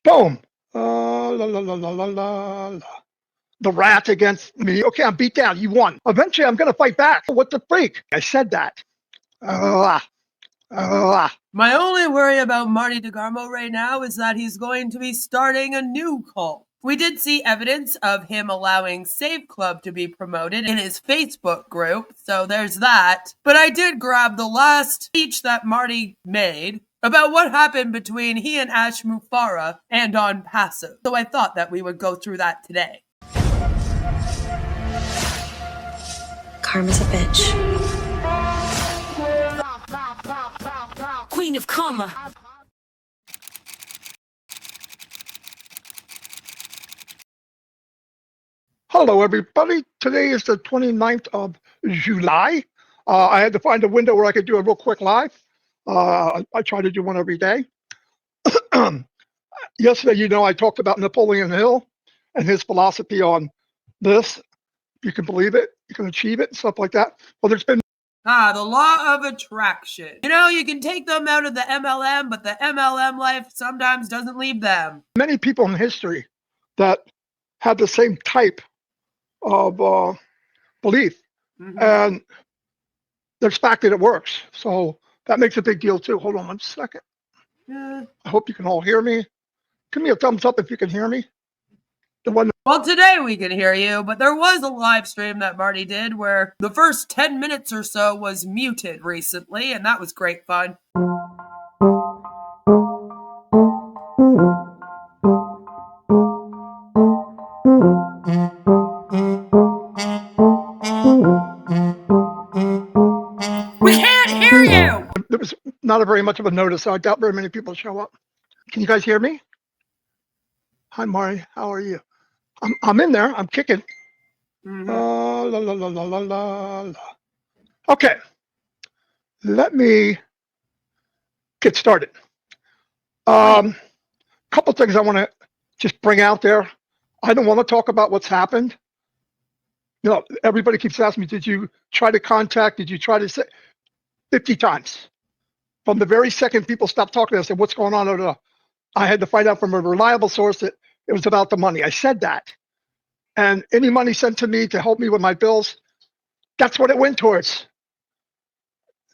Boom. La, la, la, la, la, la, la. The rat against me. Okay, I'm beat down. You won. Eventually, I'm going to fight back. What the freak? I said that. My only worry about Marty DeGarmo right now is that he's going to be starting a new cult. We did see evidence of him allowing Save Club to be promoted in his Facebook group, so there's that. But I did grab the last speech that Marty made about what happened between he and Ash Mufareh and OnPassive. So I thought that we would go through that today. Karma's a bitch. Queen of Karma. Hello, everybody. Today is the 29th of July. I had to find a window where I could do a real quick live. I try to do one every day. Yesterday, I talked about Napoleon Hill and his philosophy on this. You can believe it, you can achieve it, and stuff like that. Well, there's been the law of attraction. You can take them out of the MLM, but the MLM life sometimes doesn't leave them. Many people in history that had the same type of belief, and there's fact that it works. So that makes a big deal too. Hold on one second. I hope you can all hear me. Give me a thumbs up if you can hear me. Well, today we can hear you, but there was a live stream that Marty did where the first 10 minutes or so was muted recently, and that was great fun. We can't hear you! There was not very much of a notice, so I doubt very many people show up. Can you guys hear me? Hi, Marty. How are you? I'm in there. I'm kicking. La, la, la, la, la, la. Okay. Let me get started. Couple things I want to just bring out there. I don't want to talk about what's happened. Everybody keeps asking me, did you try to contact? Did you try to say 50 times? From the very second people stopped talking, I said, what's going on over there? I had to find out from a reliable source that it was about the money. I said that. And any money sent to me to help me with my bills, that's what it went towards.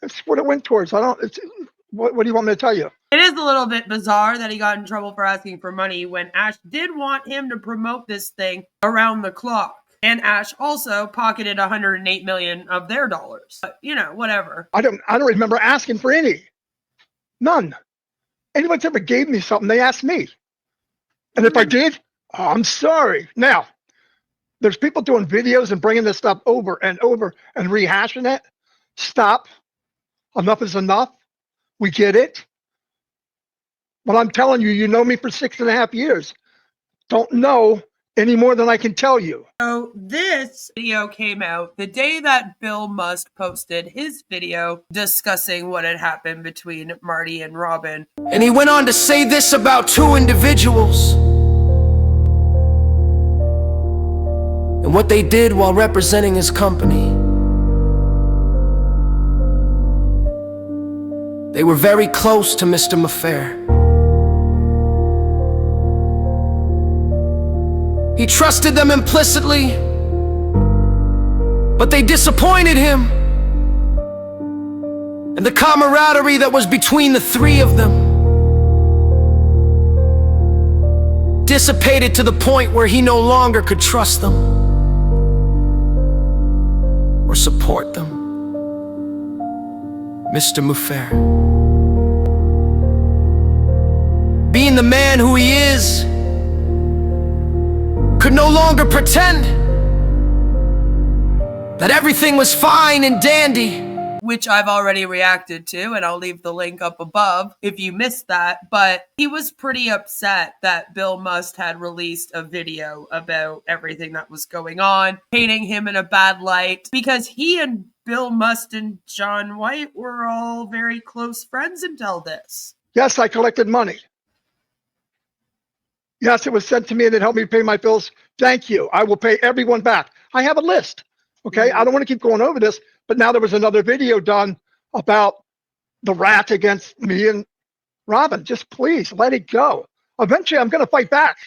That's what it went towards. What do you want me to tell you? It is a little bit bizarre that he got in trouble for asking for money when Ash did want him to promote this thing around the clock. And Ash also pocketed $108 million of their dollars. But, whatever. I don't remember asking for any. None. Anyone's ever gave me something, they asked me. And if I did, I'm sorry. Now, there's people doing videos and bringing this stuff over and rehashing it. Stop. Enough is enough. We get it. But I'm telling you, you know me for 6.5 years. Don't know any more than I can tell you. So this video came out the day that Bill Musk posted his video discussing what had happened between Marty and Robin. And he went on to say this about two individuals and what they did while representing his company. They were very close to Mr. Mufareh. He trusted them implicitly, but they disappointed him. And the camaraderie that was between the three of them dissipated to the point where he no longer could trust them or support them. Mr. Mufareh, being the man who he is, could no longer pretend that everything was fine and dandy. Which I've already reacted to, and I'll leave the link up above if you missed that. But he was pretty upset that Bill Musk had released a video about everything that was going on, painting him in a bad light, because he and Bill Musk and John White were all very close friends until this. Yes, I collected money. Yes, it was sent to me and it helped me pay my bills. Thank you. I will pay everyone back. I have a list. Okay. I don't want to keep going over this, but now there was another video done about the rat against me and Robin. Just please let it go. Eventually, I'm going to fight back.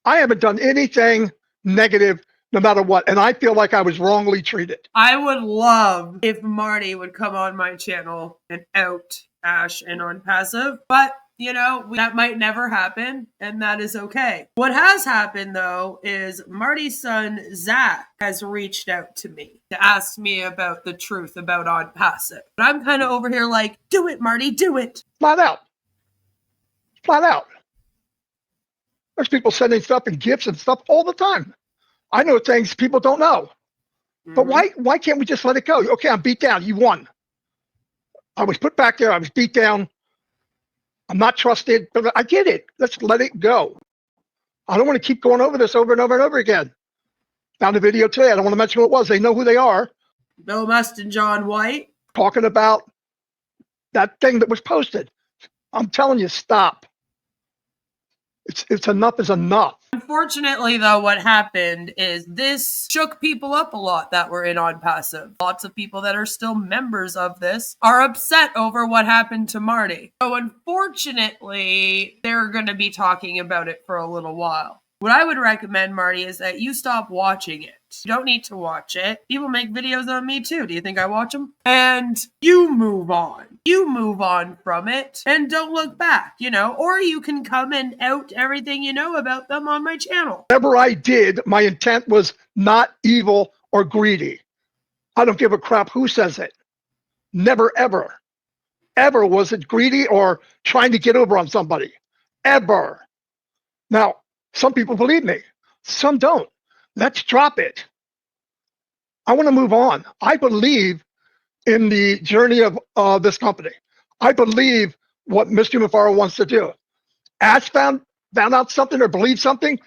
I haven't done anything negative, no matter what, and I feel like I was wrongly treated. I would love if Marty would come on my channel and out Ash and OnPassive, but you know, that might never happen, and that is okay. What has happened, though, is Marty's son, Zach, has reached out to me to ask me about the truth about OnPassive. But I'm kind of over here like, do it, Marty, do it. Flat out. Flat out. There's people sending stuff and gifts and stuff all the time. I know things people don't know. But why can't we just let it go? Okay, I'm beat down. You won. I was put back there. I was beat down. I'm not trusted, but I get it. Let's let it go. I don't want to keep going over this over and over and over again. Found a video today. I don't want to mention who it was. They know who they are. Bill Must and John White. Talking about that thing that was posted. I'm telling you, stop. It's enough is enough. Unfortunately, though, what happened is this shook people up a lot that were in OnPassive. Lots of people that are still members of this are upset over what happened to Marty. So unfortunately, they're going to be talking about it for a little while. What I would recommend, Marty, is that you stop watching it. You don't need to watch it. People make videos on me too. Do you think I watch them? And you move on. You move on from it and don't look back, you know, or you can come and out everything you know about them on my channel. Whatever I did, my intent was not evil or greedy. I don't give a crap who says it. Never, ever. Ever was it greedy or trying to get over on somebody. Ever. Now, some people believe me. Some don't. Let's drop it. I want to move on. I believe in the journey of this company. I believe what Mr. Mufareh wants to do. Ash found out something or believed something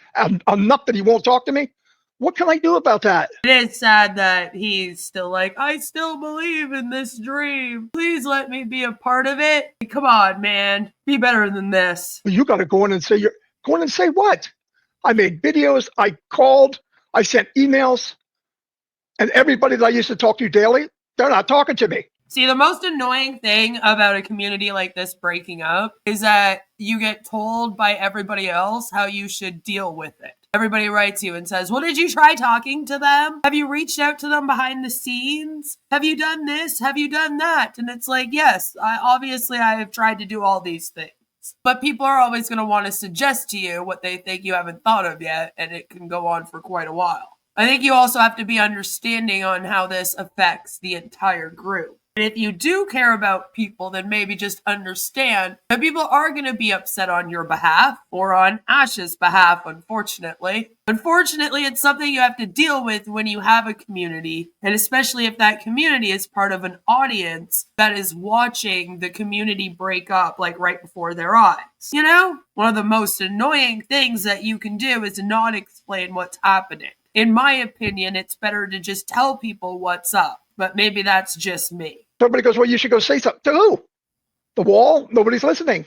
enough that he won't talk to me. What can I do about that? It is sad that he's still like, I still believe in this dream. Please let me be a part of it. Come on, man. Be better than this. You got to go in and say, go in and say what? I made videos. I called. I sent emails. And everybody that I used to talk to daily, they're not talking to me. See, the most annoying thing about a community like this breaking up is that you get told by everybody else how you should deal with it. Everybody writes you and says, well, did you try talking to them? Have you reached out to them behind the scenes? Have you done this? Have you done that? And it's like, yes, obviously I have tried to do all these things. But people are always going to want to suggest to you what they think you haven't thought of yet, and it can go on for quite a while. I think you also have to be understanding on how this affects the entire group. And if you do care about people, then maybe just understand that people are going to be upset on your behalf or on Ash's behalf, unfortunately. Unfortunately, it's something you have to deal with when you have a community, and especially if that community is part of an audience that is watching the community break up like right before their eyes. You know, one of the most annoying things that you can do is not explain what's happening. In my opinion, it's better to just tell people what's up, but maybe that's just me. Everybody goes, well, you should go say something. To who? The wall? Nobody's listening.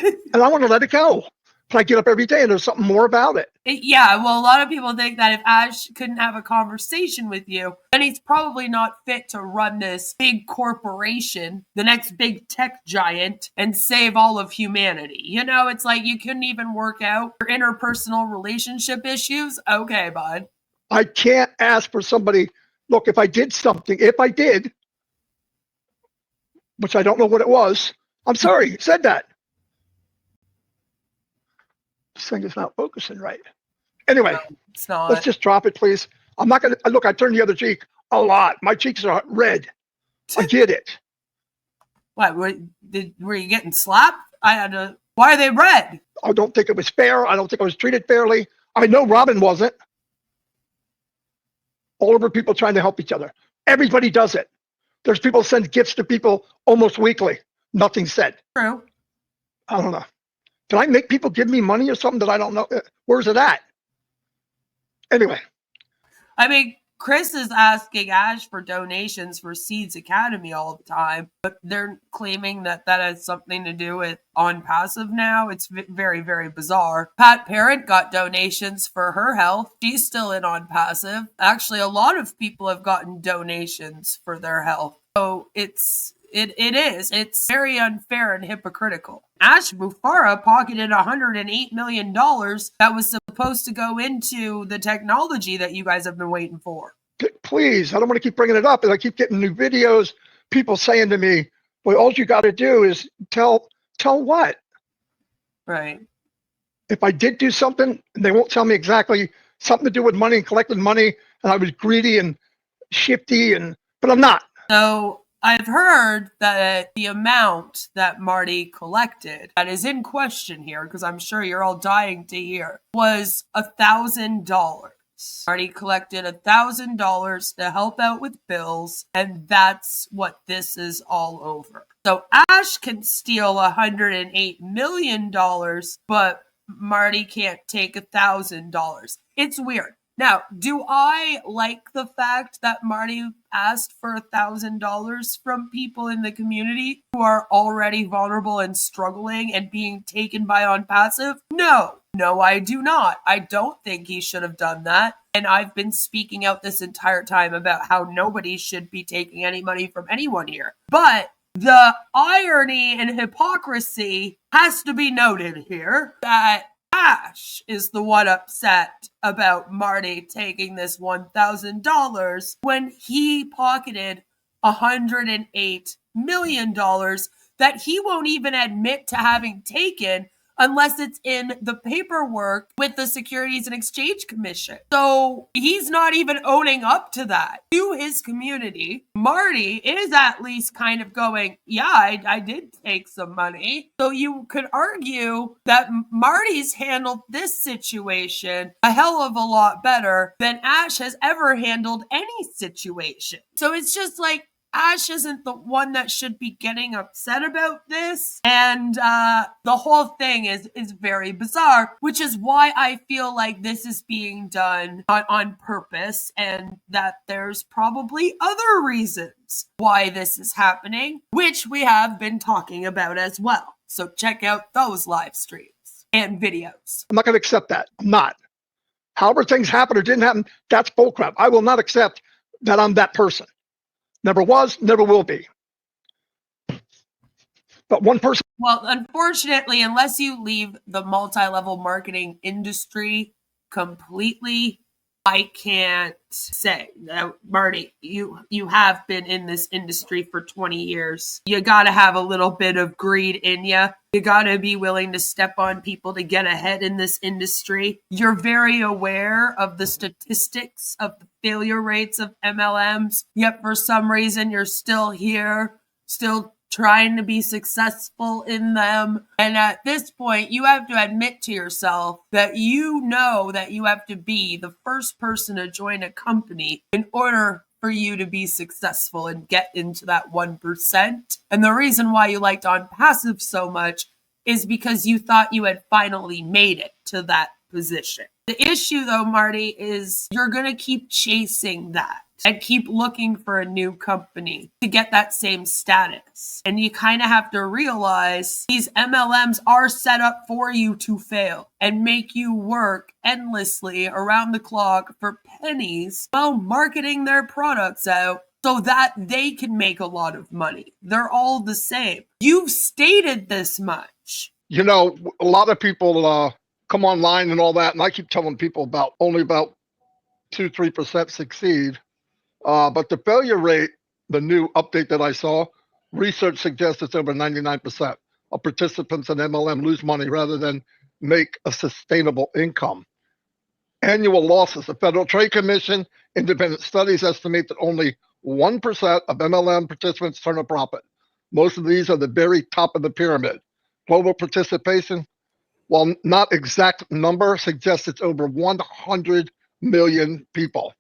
And I want to let it go. But I get up every day and there's something more about it. Yeah, well, a lot of people think that if Ash couldn't have a conversation with you, then he's probably not fit to run this big corporation, the next big tech giant, and save all of humanity. You know, it's like you couldn't even work out your interpersonal relationship issues. Okay, bud. I can't ask for somebody, look, if I did something, which I don't know what it was, I'm sorry, he said that. This thing is not focusing right. Anyway, No, it's not. let's just drop it, please. I'm not going to, look, I turned the other cheek a lot. My cheeks are red. I get it. What, were you getting slapped? Why are they red? I don't think it was fair. I don't think I was treated fairly. I know Robin wasn't. All over people trying to help each other. Everybody does it. There's people send gifts to people almost weekly. Nothing said. True. I don't know. Can I make people give me money or something that I don't know? Where's it at? Anyway. I mean, Chris is asking Ash for donations for Seeds Academy all the time, but they're claiming that that has something to do with OnPassive now. It's very, very bizarre. Pat Parent got donations for her health. She's still in OnPassive. Actually, a lot of people have gotten donations for their health. So it's It is. It's very unfair and hypocritical. Ash Mufareh pocketed $108 million that was supposed to go into the technology that you guys have been waiting for. Please, I don't want to keep bringing it up, and I keep getting new videos, people saying to me, well, all you got to do is tell what? Right. If I did do something, and they won't tell me exactly, something to do with money and collecting money, and I was greedy and shifty, but I'm not. So I've heard that the amount that Marty collected that is in question here, because I'm sure you're all dying to hear, was $1,000. Marty collected $1,000 to help out with bills, and that's what this is all over. So Ash can steal $108 million, but Marty can't take $1,000. It's weird. Now, do I like the fact that Marty asked for $1,000 from people in the community who are already vulnerable and struggling and being taken by OnPassive? No, I do not. I don't think he should have done that. And I've been speaking out this entire time about how nobody should be taking any money from anyone here. But the irony and hypocrisy has to be noted here that Ash is the one upset about Marty taking this $1,000 when he pocketed $108 million that he won't even admit to having taken unless it's in the paperwork with the Securities and Exchange Commission. So he's not even owning up to that to his community. Marty is at least kind of going, yeah, I did take some money. So you could argue that Marty's handled this situation a hell of a lot better than Ash has ever handled any situation. So it's just like, Ash isn't the one that should be getting upset about this. And the whole thing is very bizarre, which is why I feel like this is being done on purpose and that there's probably other reasons why this is happening, which we have been talking about as well. So check out those live streams and videos. I'm not going to accept that. I'm not. However things happen or didn't happen, that's bullcrap. I will not accept that I'm that person. Never was, never will be. But one person. Well, unfortunately, unless you leave the multi-level marketing industry completely, I can't say. Marty, you have been in this industry for 20 years. You got to have a little bit of greed in you. You got to be willing to step on people to get ahead in this industry. You're very aware of the statistics of the failure rates of MLMs, yet for some reason you're still here, still trying to be successful in them. And at this point, you have to admit to yourself that you know that you have to be the first person to join a company in order for you to be successful and get into that 1%. And the reason why you liked OnPassive so much is because you thought you had finally made it to that position. The issue though, Marty, is you're going to keep chasing that and keep looking for a new company to get that same status. And you kind of have to realize these MLMs are set up for you to fail and make you work endlessly around the clock for pennies while marketing their products out so that they can make a lot of money. They're all the same. You've stated this much. You know, a lot of people come online and all that, and I keep telling people only about 2-3% succeed. But the failure rate, the new update that I saw, research suggests it's over 99% of participants in MLM lose money rather than make a sustainable income. Annual losses. The Federal Trade Commission independent studies estimate that only 1% of MLM participants turn a profit. Most of these are the very top of the pyramid. Global participation, while not exact number, suggests it's over 100 million people.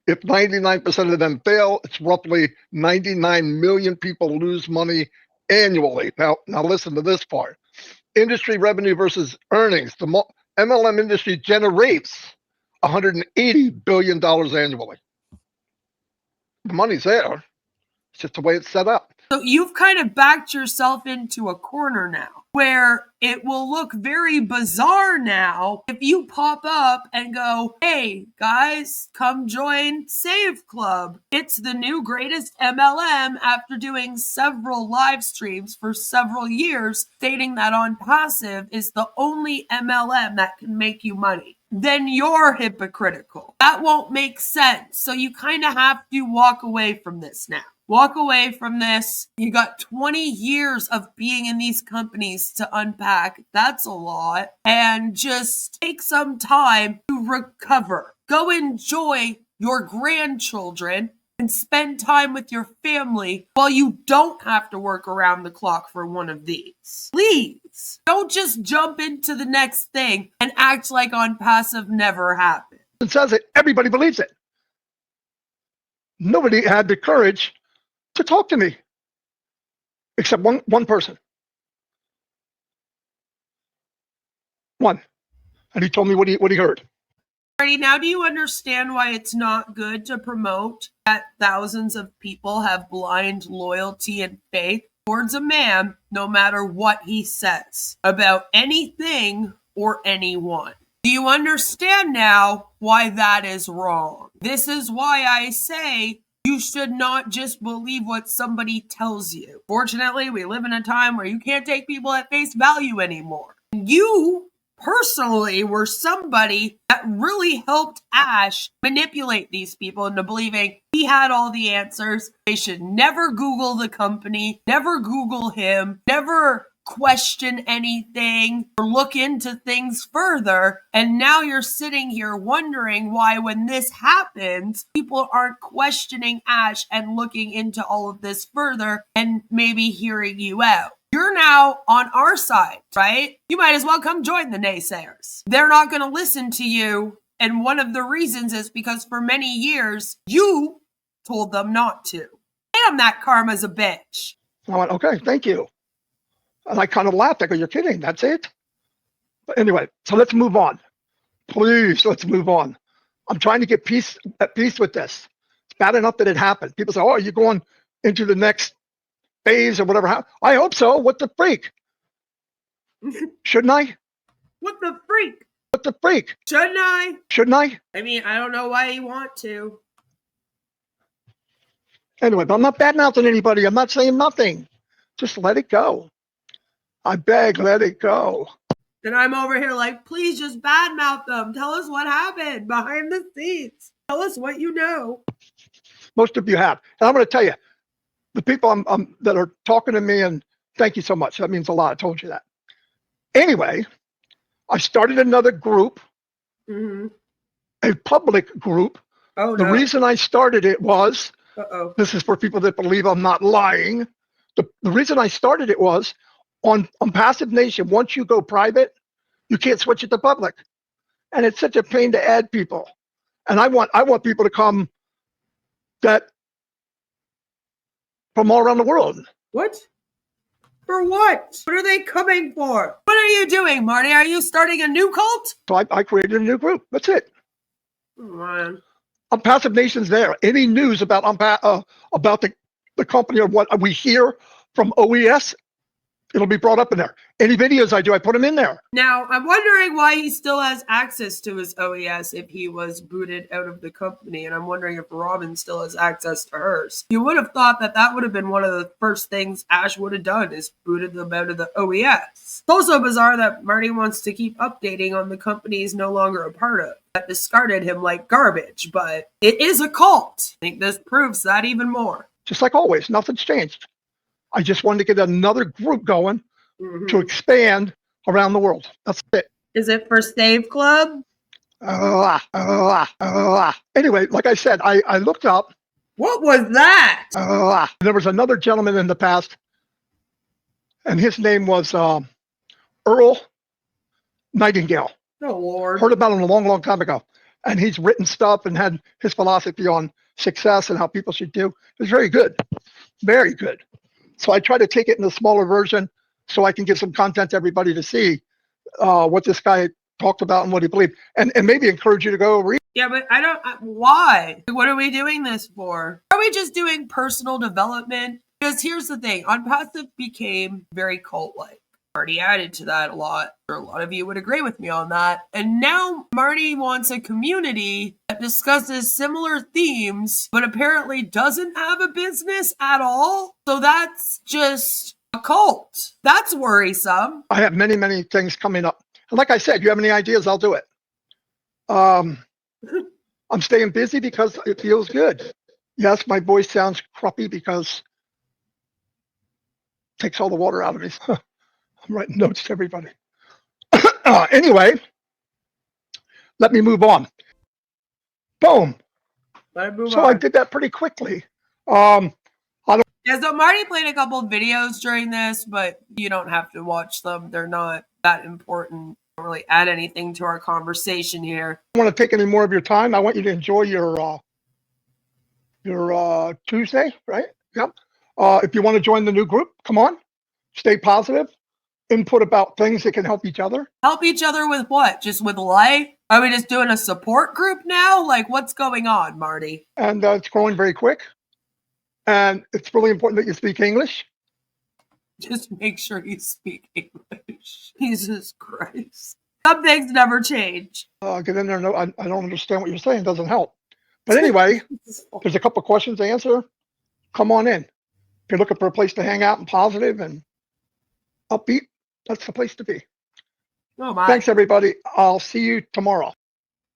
If 99% of them fail, it's roughly 99 million people lose money annually. Now listen to this part. Industry revenue versus earnings. The MLM industry generates $180 billion annually. The money's there. It's just the way it's set up. So you've kind of backed yourself into a corner now. where it will look very bizarre now if you pop up and go, hey guys, come join Save Club. It's the new greatest MLM after doing several live streams for several years stating that OnPassive is the only MLM that can make you money. Then you're hypocritical. That won't make sense. So you kind of have to walk away from this now. Walk away from this. You got 20 years of being in these companies to unpack. That's a lot. And just take some time to recover. Go enjoy your grandchildren and spend time with your family while you don't have to work around the clock for one of these. Please, don't just jump into the next thing and act like OnPassive never happened. It says it, everybody believes it. Nobody had the courage to talk to me, except one person. One. And he told me what he heard. Marty, now do you understand why it's not good to promote that thousands of people have blind loyalty and faith towards a man, no matter what he says about anything or anyone? Do you understand now why that is wrong? This is why I say you should not just believe what somebody tells you. Fortunately, we live in a time where you can't take people at face value anymore. You personally were somebody that really helped Ash manipulate these people into believing he had all the answers. They should never Google the company, never Google him, never question anything or look into things further. And now you're sitting here wondering why when this happens, people aren't questioning Ash and looking into all of this further and maybe hearing you out. You're now on our side, right? You might as well come join the naysayers. They're not going to listen to you. And one of the reasons is because for many years, you told them not to. Damn, that karma's a bitch. I went, okay, thank you. And I kind of laughed. I go, you're kidding. That's it? But anyway, so let's move on. Please, let's move on. I'm trying to get at peace with this. It's bad enough that it happened. People say, oh, are you going into the next phase or whatever? I hope so. What the freak? Shouldn't I? What the freak? What the freak? Shouldn't I? Shouldn't I? I mean, I don't know why you want to. Anyway, but I'm not bad-mouthing anybody. I'm not saying nothing. Just let it go. I beg, let it go. Then I'm over here like, please just badmouth them. Tell us what happened behind the scenes. Tell us what you know. Most of you have. And I'm going to tell you, the people that are talking to me, and thank you so much. That means a lot. I told you that. Anyway, I started another group, a public group. Oh, the no. reason I started it was, this is for people that believe I'm not lying. The reason I started it was, on Passive Nation, once you go private, you can't switch it to public. And it's such a pain to add people. And I want people to come from all around the world. What? For what? What are they coming for? What are you doing, Marty? Are you starting a new cult? So I created a new group. That's it. Oh, man. Passive Nation's there. Any news about the company or what we hear from OES, it'll be brought up in there. Any videos I do, I put them in there. Now, I'm wondering why he still has access to his OES if he was booted out of the company, and I'm wondering if Robin still has access to hers. You would have thought that would have been one of the first things Ash would have done, is booted them out of the OES. It's also bizarre that Marty wants to keep updating on the company he's no longer a part of, that discarded him like garbage, but it is a cult. I think this proves that even more. Just like always, nothing's changed. I just wanted to get another group going to expand around the world. That's it. Is it for Save Club? Anyway, like I said, I looked up. What was that? There was another gentleman in the past, and his name was Earl Nightingale. Oh, Lord. Heard about him a long, long time ago. And he's written stuff and had his philosophy on success and how people should do. It was very good. Very good. So I try to take it in a smaller version so I can give some content to everybody to see what this guy talked about and what he believed. And maybe encourage you to go read. Yeah, but why? What are we doing this for? Are we just doing personal development? Because here's the thing. OnPassive became very cult-like. Marty added to that a lot. A lot of you would agree with me on that. And now Marty wants a community that discusses similar themes, but apparently doesn't have a business at all. So that's just a cult. That's worrisome. I have many, many things coming up. And like I said, you have any ideas, I'll do it. I'm staying busy because it feels good. Yes, my voice sounds crappy because it takes all the water out of me. I'm writing notes to everybody. Anyway, let me move on. Boom. I did that pretty quickly. Yeah, so Marty played a couple of videos during this, but you don't have to watch them. They're not that important. Don't really add anything to our conversation here. I don't want to take any more of your time. I want you to enjoy your Tuesday, right? Yep. If you want to join the new group, come on. Stay positive. Input about things that can help each other. Help each other with what? Just with life? Are we just doing a support group now? Like, what's going on, Marty? And it's growing very quick. And it's really important that you speak English. Just make sure you speak English. Jesus Christ. Some things never change. Get in there. No, I don't understand what you're saying. It doesn't help. But anyway, there's a couple of questions to answer. Come on in. If you're looking for a place to hang out and positive and upbeat, that's the place to be. Oh my. Thanks, everybody. I'll see you tomorrow.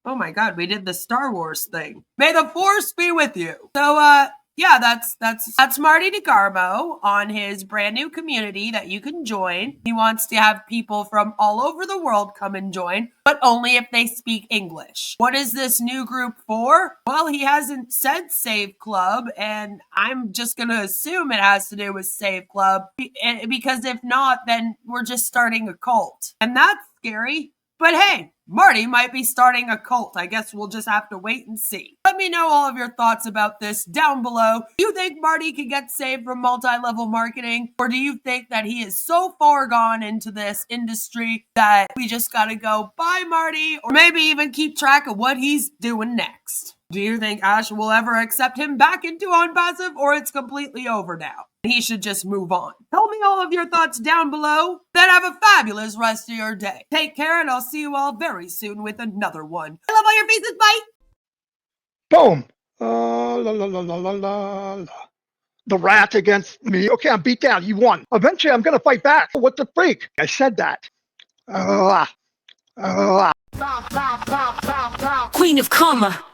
Oh my God, we did the Star Wars thing. May the Force be with you. So, yeah, that's Marty DeGarmo on his brand new community that you can join. He wants to have people from all over the world come and join, but only if they speak English. What is this new group for? Well, he hasn't said Save Club, and I'm just going to assume it has to do with Save Club, because if not, then we're just starting a cult. And that's scary. But hey, Marty might be starting a cult. I guess we'll just have to wait and see. Let me know all of your thoughts about this down below. Do you think Marty can get saved from multi-level marketing? Or do you think that he is so far gone into this industry that we just gotta go, bye Marty? Or maybe even keep track of what he's doing next. Do you think Ash will ever accept him back into OnPassive, or it's completely over now? He should just move on. Tell me all of your thoughts down below. Then have a fabulous rest of your day. Take care, and I'll see you all very soon with another one. I love all your faces. Bye. Boom. La, la, la, la, la, la. The rat against me. Okay, I'm beat down. You won. Eventually, I'm going to fight back. What the freak? I said that. Queen of Karma.